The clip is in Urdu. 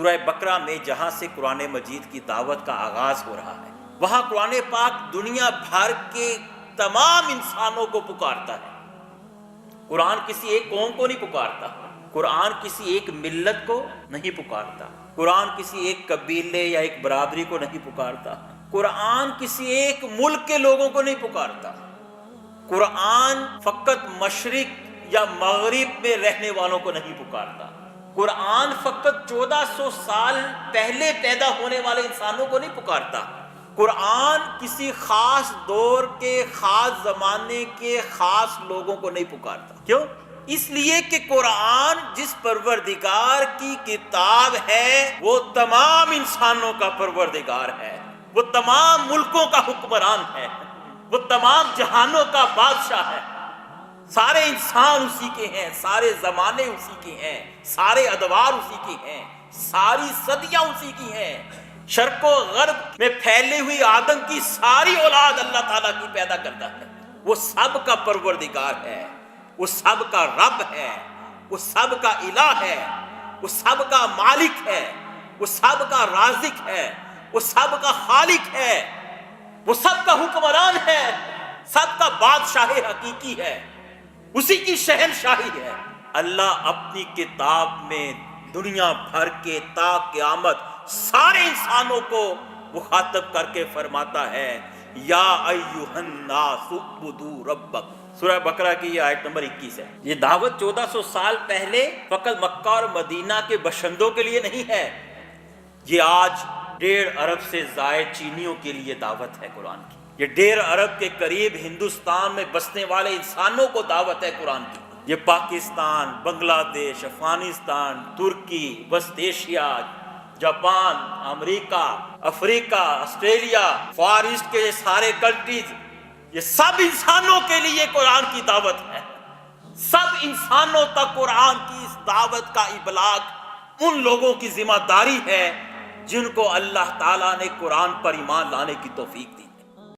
سورہ بقرہ میں جہاں سے قرآن مجید کی دعوت کا آغاز ہو رہا ہے، وہاں قرآن پاک دنیا بھر کے تمام انسانوں کو پکارتا ہے۔ قرآن کسی ایک قوم کو نہیں پکارتا، قرآن کسی ایک ملت کو نہیں پکارتا، قرآن کسی ایک قبیلے یا ایک برادری کو نہیں پکارتا، قرآن کسی ایک ملک کے لوگوں کو نہیں پکارتا۔ قرآن فقط مشرق یا مغرب میں رہنے والوں کو نہیں پکارتا، قرآن فقط 1400 سال پہلے پیدا ہونے والے انسانوں کو نہیں پکارتا، قرآن کسی خاص دور کے خاص زمانے کے خاص لوگوں کو نہیں پکارتا۔ کیوں؟ اس لیے کہ قرآن جس پروردگار کی کتاب ہے وہ تمام انسانوں کا پروردگار ہے، وہ تمام ملکوں کا حکمران ہے، وہ تمام جہانوں کا بادشاہ ہے۔ سارے انسان اسی کے ہیں، سارے زمانے اسی کے ہیں، سارے ادوار اسی کے ہیں، ساری صدیاں اسی کی ہیں۔ شرق و غرب میں پھیلی ہوئی آدم کی ساری اولاد اللہ تعالیٰ کی پیدا کرتا ہے۔ وہ سب کا پروردگار ہے، وہ سب کا رب ہے، وہ سب کا الہ ہے، وہ سب کا مالک ہے، وہ سب کا رازق ہے، وہ سب کا خالق ہے، وہ سب کا حکمران ہے، سب کا بادشاہ حقیقی ہے، اسی کی شہنشاہی ہے۔ اللہ اپنی کتاب میں دنیا بھر کے تا قیامت سارے انسانوں کو مخاطب کر کے فرماتا ہے، یا ایھا الناس اعبدوا ربک۔ سورہ بقرہ کی یہ آیت نمبر 21 ہے۔ یہ دعوت 1400 سال پہلے فقط مکہ اور مدینہ کے باشندوں کے لیے نہیں ہے، یہ آج 1.5 ارب سے زائد چینیوں کے لیے دعوت ہے قرآن کی۔ یہ 1.5 ارب کے قریب ہندوستان میں بسنے والے انسانوں کو دعوت ہے قرآن کی۔ یہ پاکستان، بنگلہ دیش، افغانستان، ترکی، وسط Asia, Japan, America, Africa, Australia, far east کے سارے کنٹریز، یہ سب انسانوں کے لیے قرآن کی دعوت ہے۔ سب انسانوں تک قرآن کی اس دعوت کا ابلاغ ان لوگوں کی ذمہ داری ہے جن کو اللہ تعالیٰ نے قرآن پر ایمان لانے کی توفیق دی۔